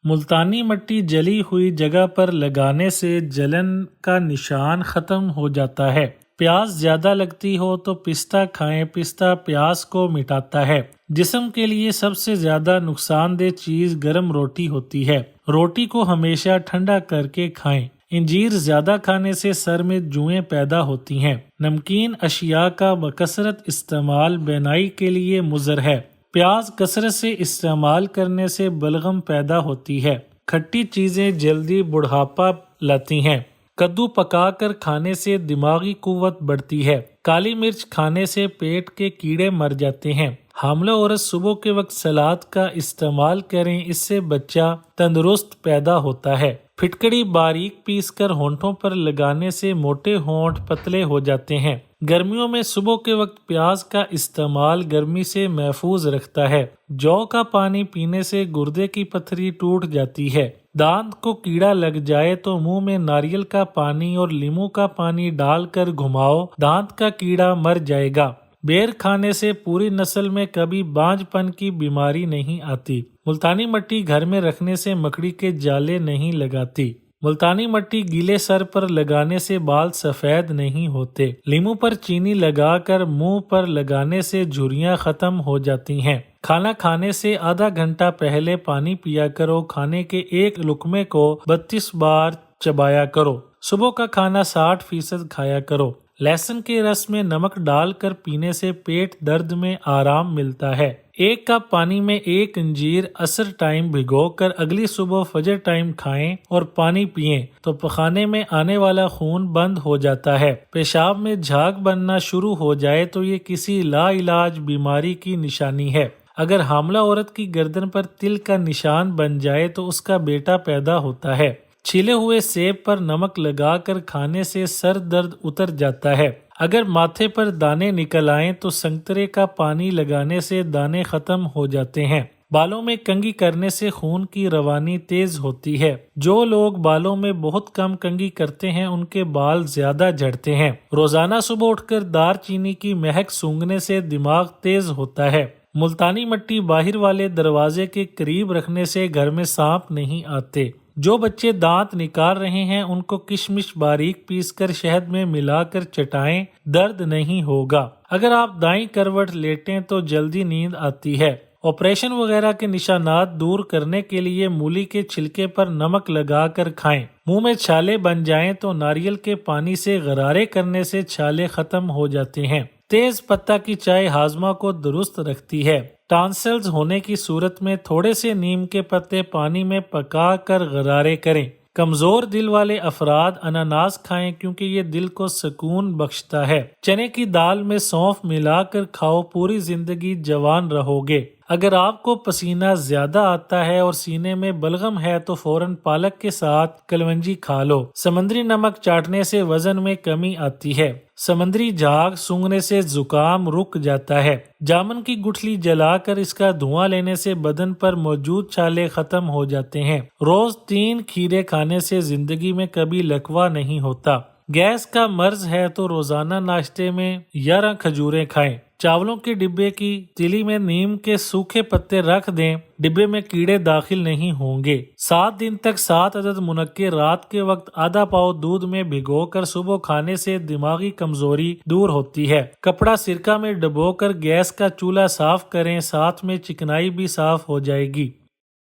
ملتانی مٹی جلی ہوئی جگہ پر لگانے سے جلن کا نشان ختم ہو جاتا ہے۔ پیاس زیادہ لگتی ہو تو پستہ کھائیں، پستہ پیاس کو مٹاتا ہے۔ جسم کے لیے سب سے زیادہ نقصان دہ چیز گرم روٹی ہوتی ہے۔ روٹی کو ہمیشہ ٹھنڈا کر کے کھائیں۔ انجیر زیادہ کھانے سے سر میں جوئیں پیدا ہوتی ہیں۔ نمکین اشیاء کا بکثرت استعمال بینائی کے لیے مضر ہے۔ پیاز کثرت سے استعمال کرنے سے بلغم پیدا ہوتی ہے۔ کھٹی چیزیں جلدی بڑھاپا لاتی ہیں۔ کدو پکا کر کھانے سے دماغی قوت بڑھتی ہے۔ کالی مرچ کھانے سے پیٹ کے کیڑے مر جاتے ہیں۔ حاملہ عورت صبح کے وقت سلاد کا استعمال کریں، اس سے بچہ تندرست پیدا ہوتا ہے۔ پھٹکڑی باریک پیس کر ہونٹوں پر لگانے سے موٹے ہونٹ پتلے ہو جاتے ہیں۔ گرمیوں میں صبح کے وقت پیاز کا استعمال گرمی سے محفوظ رکھتا ہے۔ جو کا پانی پینے سے گردے کی پتھری ٹوٹ جاتی ہے۔ دانت کو کیڑا لگ جائے تو منہ میں ناریل کا پانی اور لیموں کا پانی ڈال کر گھماؤ، دانت کا کیڑا مر جائے گا۔ بیر کھانے سے پوری نسل میں کبھی بانجھ پن کی بیماری نہیں آتی۔ ملتانی مٹی گھر میں رکھنے سے مکڑی کے جالے نہیں لگاتی۔ ملتانی مٹی گیلے سر پر لگانے سے بال سفید نہیں ہوتے۔ لیموں پر چینی لگا کر منہ پر لگانے سے جھریاں ختم ہو جاتی ہیں۔ کھانا کھانے سے آدھا گھنٹہ پہلے پانی پیا کرو۔ کھانے کے ایک لقمے کو 32 بار چبایا کرو۔ صبح کا کھانا 60% کھایا کرو۔ لہسن کے رس میں نمک ڈال کر پینے سے پیٹ درد میں آرام ملتا ہے۔ 1 کپ پانی میں 1 انجیر عصر ٹائم بھگو کر اگلی صبح فجر ٹائم کھائیں اور پانی پئیں تو پخانے میں آنے والا خون بند ہو جاتا ہے۔ پیشاب میں جھاگ بننا شروع ہو جائے تو یہ کسی لا علاج بیماری کی نشانی ہے۔ اگر حاملہ عورت کی گردن پر تل کا نشان بن جائے تو اس کا بیٹا پیدا ہوتا ہے۔ چھیلے ہوئے سیب پر نمک لگا کر کھانے سے سر درد اتر جاتا ہے۔ اگر ماتھے پر دانے نکل آئیں تو سنگترے کا پانی لگانے سے دانے ختم ہو جاتے ہیں۔ بالوں میں کنگھی کرنے سے خون کی روانی تیز ہوتی ہے۔ جو لوگ بالوں میں بہت کم کنگھی کرتے ہیں ان کے بال زیادہ جھڑتے ہیں۔ روزانہ صبح اٹھ کر دار چینی کی مہک سونگھنے سے دماغ تیز ہوتا ہے۔ ملتانی مٹی باہر والے دروازے کے قریب رکھنے سے گھر میں سانپ نہیں آتے۔ جو بچے دانت نکال رہے ہیں ان کو کشمش باریک پیس کر شہد میں ملا کر چٹائیں، درد نہیں ہوگا۔ اگر آپ دائیں کروٹ لیٹیں تو جلدی نیند آتی ہے۔ آپریشن وغیرہ کے نشانات دور کرنے کے لیے مولی کے چھلکے پر نمک لگا کر کھائیں۔ منہ میں چھالے بن جائیں تو ناریل کے پانی سے غرارے کرنے سے چھالے ختم ہو جاتے ہیں۔ تیز پتہ کی چائے ہاضمہ کو درست رکھتی ہے۔ ٹانسلز ہونے کی صورت میں تھوڑے سے نیم کے پتے پانی میں پکا کر غرارے کریں۔ کمزور دل والے افراد اناناس کھائیں کیونکہ یہ دل کو سکون بخشتا ہے۔ چنے کی دال میں سونف ملا کر کھاؤ، پوری زندگی جوان رہو گے۔ اگر آپ کو پسینہ زیادہ آتا ہے اور سینے میں بلغم ہے تو فوراً پالک کے ساتھ کلونجی کھا لو۔ سمندری نمک چاٹنے سے وزن میں کمی آتی ہے۔ سمندری جھاگ سونگھنے سے زکام رک جاتا ہے۔ جامن کی گٹھلی جلا کر اس کا دھواں لینے سے بدن پر موجود چھالے ختم ہو جاتے ہیں۔ روز 3 کھیرے کھانے سے زندگی میں کبھی لکوہ نہیں ہوتا۔ گیس کا مرض ہے تو روزانہ ناشتے میں 11 کھجوریں کھائیں۔ چاولوں کے ڈبے کی تلی میں نیم کے سوکھے پتے رکھ دیں، ڈبے میں کیڑے داخل نہیں ہوں گے۔ 7 دن تک 7 عدد منقے رات کے وقت آدھا پاؤ دودھ میں بھگو کر صبح کھانے سے دماغی کمزوری دور ہوتی ہے۔ کپڑا سرکہ میں ڈبو کر گیس کا چولہا صاف کریں، ساتھ میں چکنائی بھی صاف ہو جائے گی۔